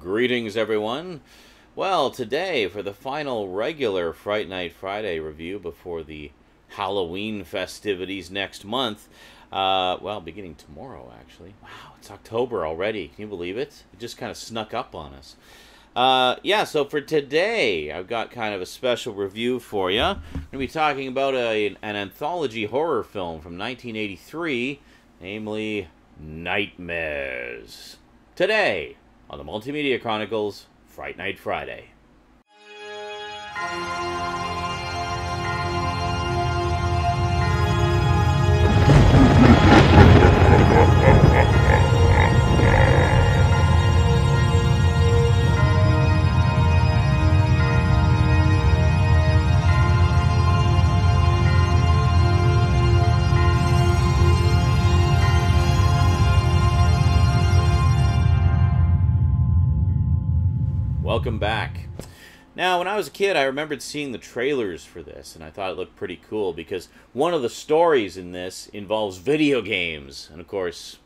Greetings, everyone. Well, today, for the final regular Fright Night Friday review before the Halloween festivities next month, well, beginning tomorrow, actually. Wow, it's October already. Can you believe it? It just kind of snuck up on us. Yeah, so for today, I've got kind of a special review for you. I'm going to be talking about an anthology horror film from 1983, namely Nightmares. Today, on the Multimedia Chronicles, Fright Night Friday. Welcome back. Now, when I was a kid, I remembered seeing the trailers for this, and I thought it looked pretty cool because one of the stories in this involves video games. And of course,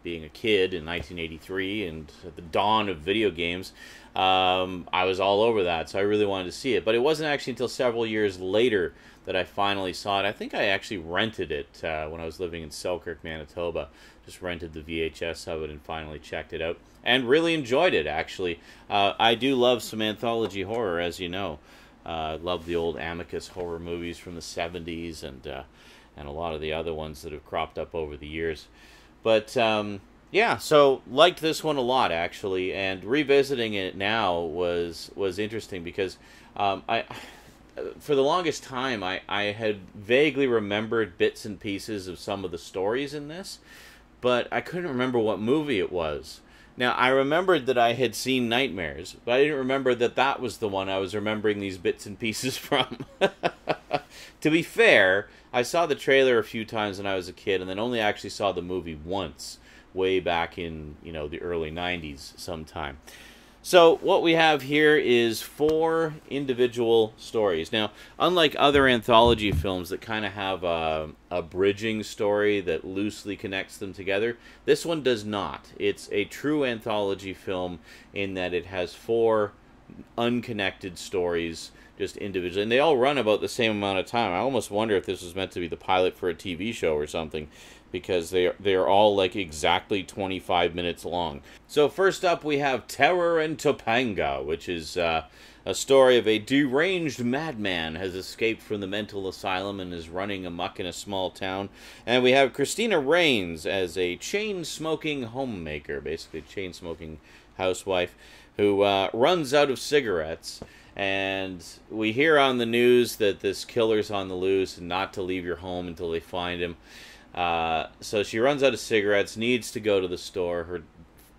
being a kid in 1983 and at the dawn of video games, I was all over that, so I really wanted to see it. But it wasn't actually until several years later that I finally saw it. I think I actually rented it when I was living in Selkirk, Manitoba. Just rented the VHS of it and finally checked it out. And really enjoyed it, actually. I do love some anthology horror, as you know. Love the old Amicus horror movies from the 70s and a lot of the other ones that have cropped up over the years. But, yeah, so liked this one a lot, actually. And revisiting it now was interesting because for the longest time, I had vaguely remembered bits and pieces of some of the stories in this, but I couldn't remember what movie it was. Now, I remembered that I had seen Nightmares, but I didn't remember that that was the one I was remembering these bits and pieces from. To be fair, I saw the trailer a few times when I was a kid, and then only actually saw the movie once, way back in, the early 90s sometime. So what we have here is 4 individual stories. Now, unlike other anthology films that kind of have a bridging story that loosely connects them together, this one does not. It's a true anthology film in that it has 4 unconnected stories just individually. And they all run about the same amount of time. I almost wonder if this was meant to be the pilot for a TV show or something, because they're all like exactly 25 minutes long. So first up we have Terror in Topanga, which is a story of a deranged madman has escaped from the mental asylum and is running amok in a small town. And we have Christina Rains as a chain-smoking homemaker, basically a chain-smoking housewife, who runs out of cigarettes. And we hear on the news that this killer's on the loose and not to leave your home until they find him. So she runs out of cigarettes, needs to go to the store. Her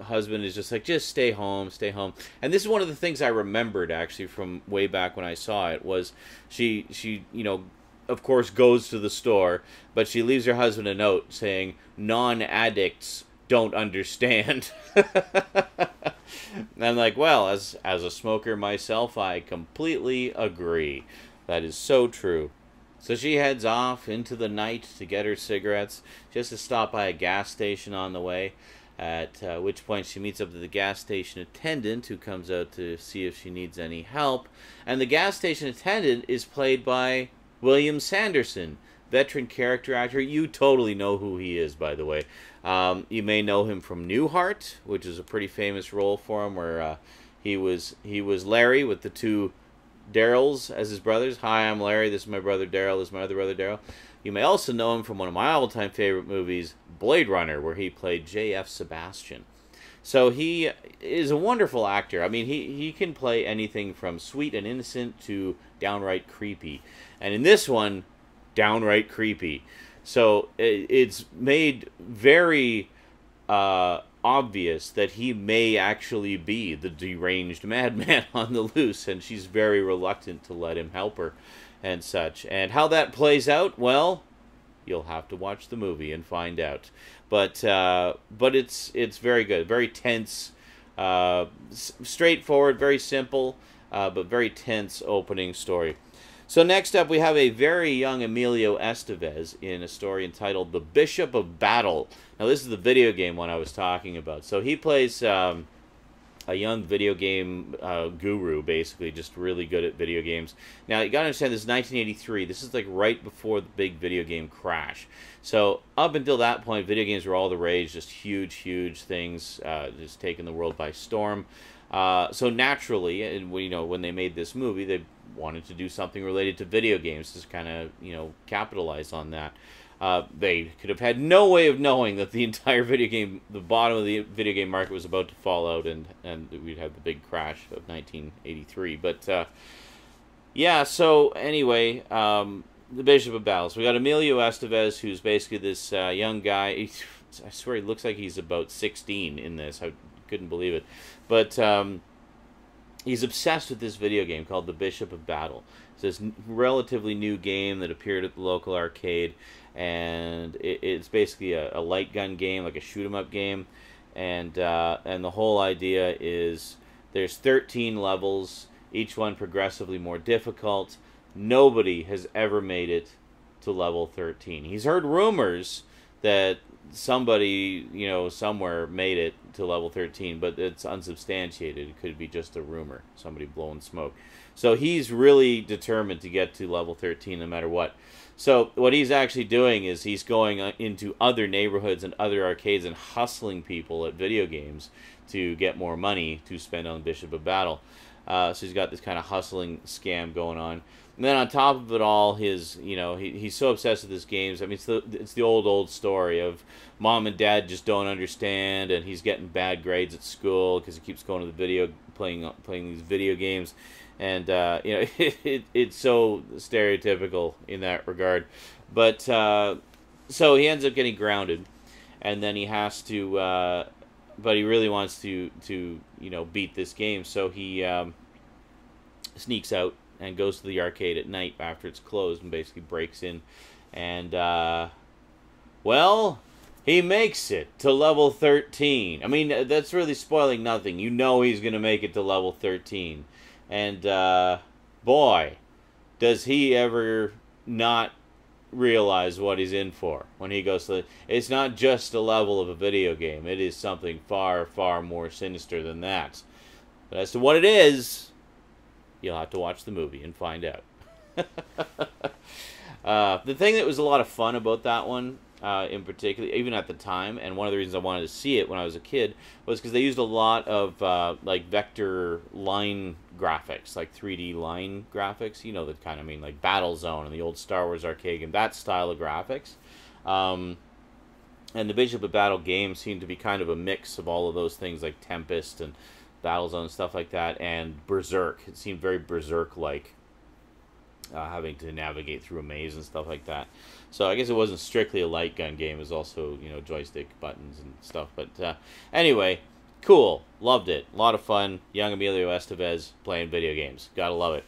husband is just like, just stay home, stay home. And this is one of the things I remembered, actually, from way back when I saw it, was she of course, goes to the store, but she leaves her husband a note saying, non-addicts don't understand. And I'm like, well, as a smoker myself, I completely agree. That is so true. So she heads off into the night to get her cigarettes, just to stop by a gas station on the way, at which point she meets up with the gas station attendant, who comes out to see if she needs any help. And the gas station attendant is played by William Sanderson, veteran character actor. You totally know who he is, by the way. You may know him from Newhart, which is a pretty famous role for him, where he was Larry with the 2 Daryls as his brothers. Hi, I'm Larry. This is my brother Daryl. This is my other brother Daryl. You may also know him from one of my all-time favorite movies, Blade Runner, where he played J.F. Sebastian. So he is a wonderful actor. I mean, he can play anything from sweet and innocent to downright creepy. And in this one, downright creepy. So it's made very obvious that he may actually be the deranged madman on the loose, and she's very reluctant to let him help her and such. And how that plays out, well, you'll have to watch the movie and find out. But it's very good, very tense, straightforward, very simple, but very tense opening story. So next up, we have a very young Emilio Estevez in a story entitled The Bishop of Battle. Now, this is the video game one I was talking about. So he plays a young video game guru, basically, just really good at video games. Now, you gotta understand, this is 1983. This is like right before the big video game crash. So up until that point, video games were all the rage, just huge, huge things, just taking the world by storm. So naturally, and when they made this movie, they wanted to do something related to video games to kind of, capitalize on that. They could have had no way of knowing that the entire the bottom of the video game market was about to fall out, and we'd have the big crash of 1983. But yeah, so anyway, the Bishop of Battle. So we got Emilio Estevez, who's basically this young guy. I swear he looks like he's about 16 in this. I couldn't believe it. But he's obsessed with this video game called The Bishop of Battle. It's this relatively new game that appeared at the local arcade, and it's basically a light gun game, like a shoot-'em-up game, and the whole idea is there's 13 levels, each one progressively more difficult. Nobody has ever made it to level 13. He's heard rumors that somebody, somewhere made it to level 13, but it's unsubstantiated. It could be just a rumor, somebody blowing smoke. So he's really determined to get to level 13 no matter what. So what he's actually doing is he's going into other neighborhoods and other arcades and hustling people at video games to get more money to spend on Bishop of Battle. So he's got this kind of hustling scam going on. And then on top of it all, he's so obsessed with his games. I mean, it's the old story of mom and dad just don't understand, and he's getting bad grades at school because he keeps going to the playing these video games, and it's so stereotypical in that regard. But so he ends up getting grounded, and then he has to, but he really wants to beat this game, so he sneaks out and goes to the arcade at night after it's closed and basically breaks in. And, well, he makes it to level 13. I mean, that's really spoiling nothing. You know he's going to make it to level 13. And, boy, does he ever not realize what he's in for when he goes to it's not just a level of a video game. It is something far, far more sinister than that. But as to what it is, you'll have to watch the movie and find out. The thing that was a lot of fun about that one, in particular, even at the time, and one of the reasons I wanted to see it when I was a kid, was because they used a lot of like vector line graphics, like 3D line graphics. You know, that kind of mean like Battlezone and the old Star Wars arcade game, that style of graphics. And the Bishop of Battle game seemed to be kind of a mix of all of those things, like Tempest and Battlezone and stuff like that, and Berserk. It seemed very Berserk-like, having to navigate through a maze and stuff like that. So I guess it wasn't strictly a light gun game. It was also, joystick buttons and stuff. But anyway, cool. Loved it. A lot of fun. Young Emilio Estevez playing video games. Gotta love it.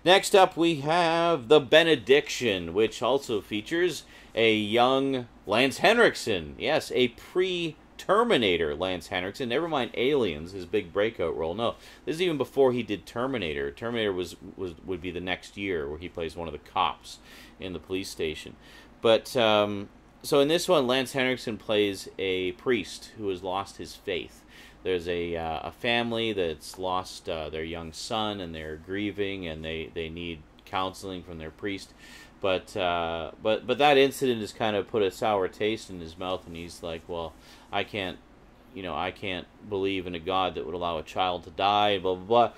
Next up, we have The Benediction, which also features a young Lance Henriksen. Yes, a Terminator Lance Henriksen. Never mind Aliens, his big breakout role. No, this is even before he did Terminator. Terminator would be the next year, where he plays one of the cops in the police station. But so in this one, Lance Henriksen plays a priest who has lost his faith. There's a family that's lost their young son, and they're grieving, and they need counseling from their priest. But that incident has kind of put a sour taste in his mouth, and he's like, well, I can't believe in a God that would allow a child to die, blah, blah, blah.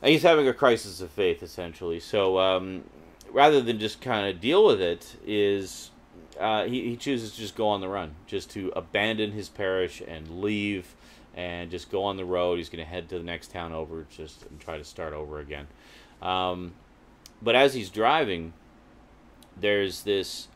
And he's having a crisis of faith, essentially. So rather than just kind of deal with it, he chooses to just go on the run, just to abandon his parish and leave and just go on the road. He's going to head to the next town over and try to start over again. But as he's driving, there's this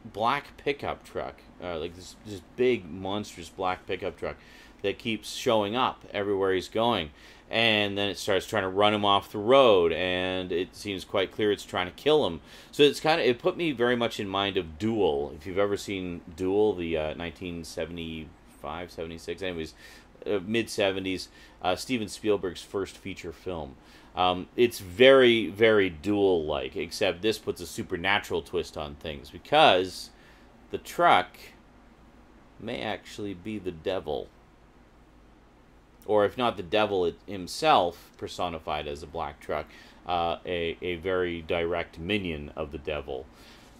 black pickup truck, like this big, monstrous black pickup truck that keeps showing up everywhere he's going. And then it starts trying to run him off the road, and it seems quite clear it's trying to kill him. So it put me very much in mind of Duel. If you've ever seen Duel, the 1975, 76, anyways, mid-70s, Steven Spielberg's first feature film. It's very, very Duel-like, except this puts a supernatural twist on things, because the truck may actually be the devil. or if not the devil himself personified as a black truck, a very direct minion of the devil.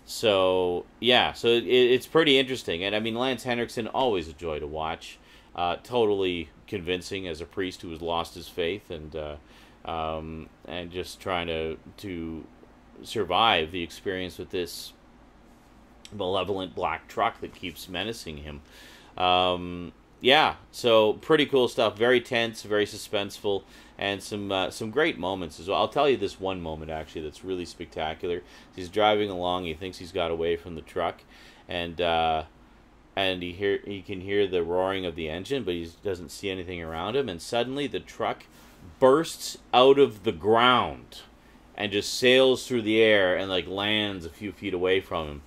So yeah, so it's pretty interesting, and I mean Lance Henriksen, always a joy to watch. Totally convincing as a priest who has lost his faith, and just trying to survive the experience with this malevolent black truck that keeps menacing him. Yeah, so pretty cool stuff. Very tense, very suspenseful, and some great moments as well. I'll tell you this one moment actually that's really spectacular. He's driving along. He thinks he's got away from the truck, and he can hear the roaring of the engine, but he doesn't see anything around him. And suddenly the truck bursts out of the ground and just sails through the air and like lands a few feet away from him.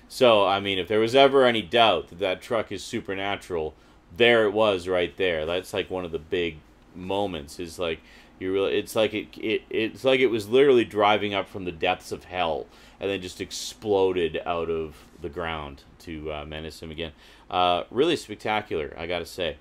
So I mean, if there was ever any doubt that that truck is supernatural, there it was right there. That's like one of the big moments. Is like you really, it's like it was literally driving up from the depths of hell and then just exploded out of the ground to menace him again. Really spectacular, I gotta say.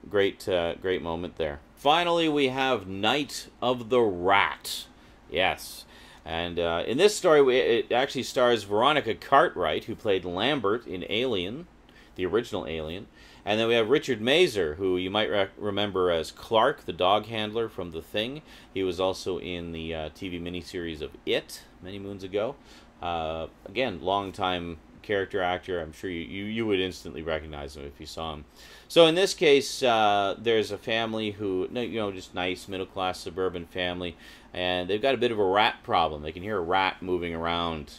Great moment there. Finally, we have Night of the Rat. Yes. And in this story, it actually stars Veronica Cartwright, who played Lambert in Alien, the original Alien. And then we have Richard Mazer, who you might remember as Clark, the dog handler from The Thing. He was also in the TV miniseries of It, many moons ago. Again, longtime character actor. I'm sure you would instantly recognize him if you saw him. So in this case, there's a family who, just nice middle-class suburban family, and they've got a bit of a rat problem. They can hear a rat moving around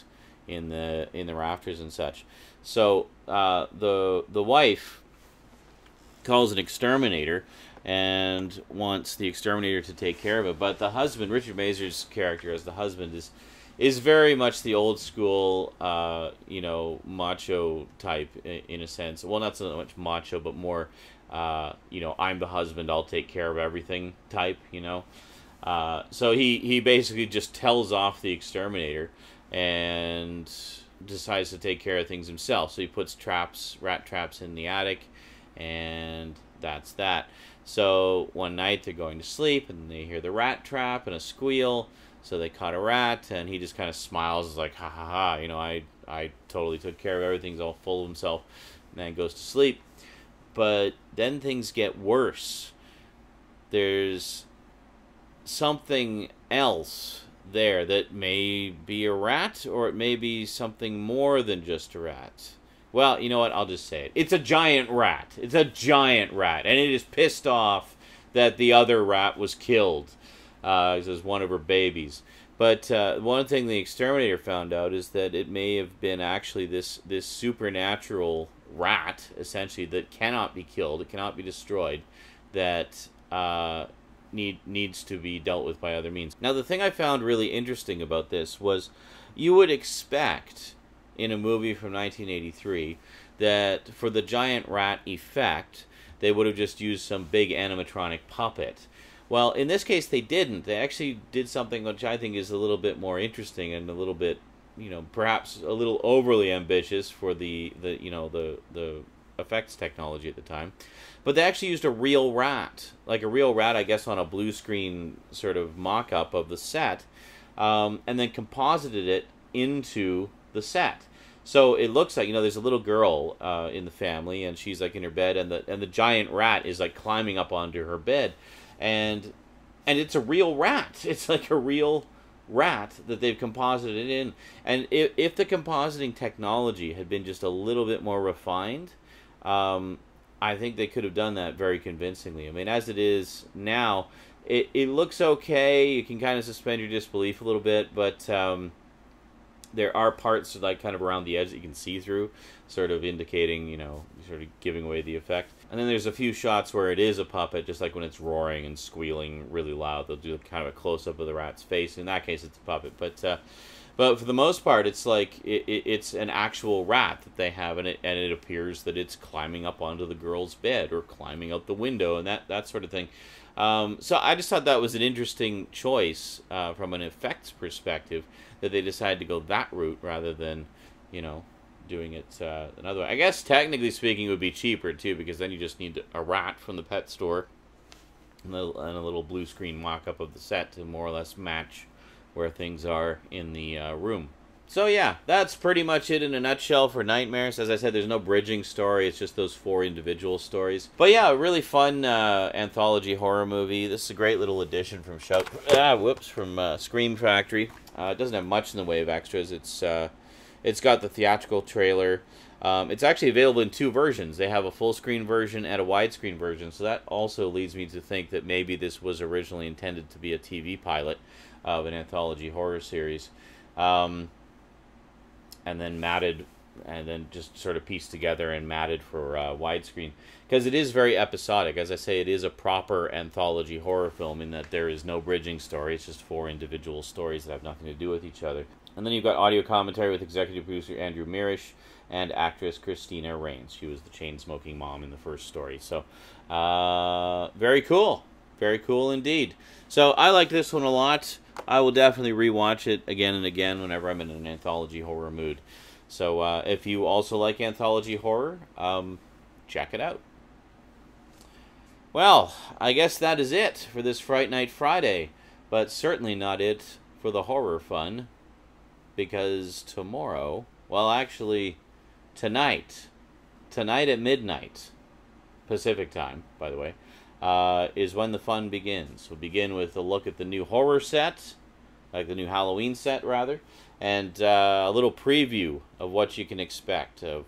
in the rafters and such. So the wife calls an exterminator and wants the exterminator to take care of it. But the husband, Richard Mazer's character as the husband, is very much the old school, macho type in a sense. Well, not so much macho, but more, I'm the husband, I'll take care of everything type, So he basically just tells off the exterminator and decides to take care of things himself. So he puts rat traps in the attic, and that's that. So one night they're going to sleep, and they hear the rat trap and a squeal. So they caught a rat, and he just kind of smiles, is like, ha ha ha, I totally took care of everything. He's all full of himself, and then goes to sleep. But then things get worse. There's something else there that may be a rat, or it may be something more than just a rat. Well, you know what? I'll just say it. It's a giant rat. It's a giant rat. And it is pissed off that the other rat was killed. It was one of her babies. But one thing the exterminator found out is that it may have been actually this supernatural rat, essentially, that cannot be killed. It cannot be destroyed. That needs to be dealt with by other means. Now, the thing I found really interesting about this was you would expect in a movie from 1983 that for the giant rat effect, they would have just used some big animatronic puppet. Well, in this case, they didn't. They actually did something which I think is a little bit more interesting and a little bit, perhaps a little overly ambitious for the effects technology at the time. But they actually used a real rat, I guess, on a blue screen sort of mock-up of the set, and then composited it into the set. So it looks like, there's a little girl in the family, and she's like in her bed, and the giant rat is like climbing up onto her bed, and it's a real rat. It's like a real rat that they've composited in. And if the compositing technology had been just a little bit more refined, I think they could have done that very convincingly. I mean, as it is now, it looks okay. You can kind of suspend your disbelief a little bit, but there are parts like kind of around the edge that you can see through, sort of indicating, sort of giving away the effect. And then there's a few shots where it is a puppet, just like when it's roaring and squealing really loud. They'll do kind of a close-up of the rat's face. In that case, it's a puppet. But for the most part, it's like it's an actual rat that they have, and it appears that it's climbing up onto the girl's bed or climbing out the window and that sort of thing. So I just thought that was an interesting choice from an effects perspective, that they decided to go that route rather than, doing it another way. I guess technically speaking it would be cheaper too, because then you just need a rat from the pet store and a little blue screen mock-up of the set to more or less match where things are in the room. So yeah, that's pretty much it in a nutshell for Nightmares. As I said, there's no bridging story. It's just those 4 individual stories. But yeah, a really fun anthology horror movie. This is a great little addition from Scream Factory. It doesn't have much in the way of extras. It's got the theatrical trailer. It's actually available in 2 versions. They have a full screen version and a widescreen version. So that also leads me to think that maybe this was originally intended to be a TV pilot of an anthology horror series. And then matted, and then just sort of pieced together and matted for widescreen. Because it is very episodic. As I say, it is a proper anthology horror film in that there is no bridging story. It's just 4 individual stories that have nothing to do with each other. And then you've got audio commentary with executive producer Andrew Mirisch and actress Christina Rains. She was the chain-smoking mom in the first story. So, very cool. Very cool indeed. So, I like this one a lot. I will definitely rewatch it again and again whenever I'm in an anthology horror mood. So if you also like anthology horror, check it out. Well, I guess that is it for this Fright Night Friday, but certainly not it for the horror fun, because tomorrow, well actually tonight at midnight, Pacific time, by the way, is when the fun begins. We'll begin with a look at the new horror set, like the new Halloween set, rather, and a little preview of what you can expect of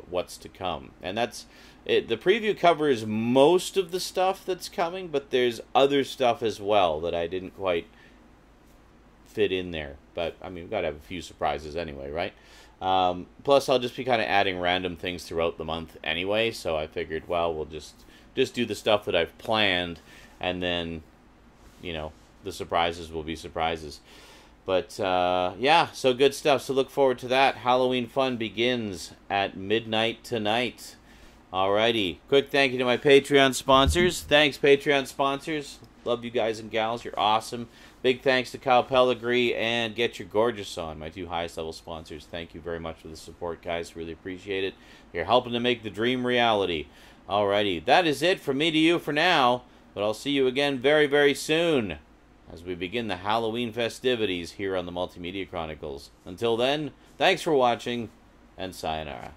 what's to come. And that's it. The preview covers most of the stuff that's coming, but there's other stuff as well that I didn't quite fit in there. But, I mean, we've got to have a few surprises anyway, right? Plus, I'll just be kind of adding random things throughout the month anyway, so I figured, well, we'll just do the stuff that I've planned, and then, you know, the surprises will be surprises. But, yeah, so good stuff. So look forward to that. Halloween fun begins at midnight tonight. Alrighty. Quick thank you to my Patreon sponsors. Thanks, Patreon sponsors. Love you guys and gals. You're awesome. Big thanks to Kyle Pellegrini and Get Your Gorgeous On, my 2 highest level sponsors. Thank you very much for the support, guys. Really appreciate it. You're helping to make the dream reality. Alrighty, that is it from me to you for now, but I'll see you again very, very soon as we begin the Halloween festivities here on the Multimedia Chronicles. Until then, thanks for watching, and sayonara.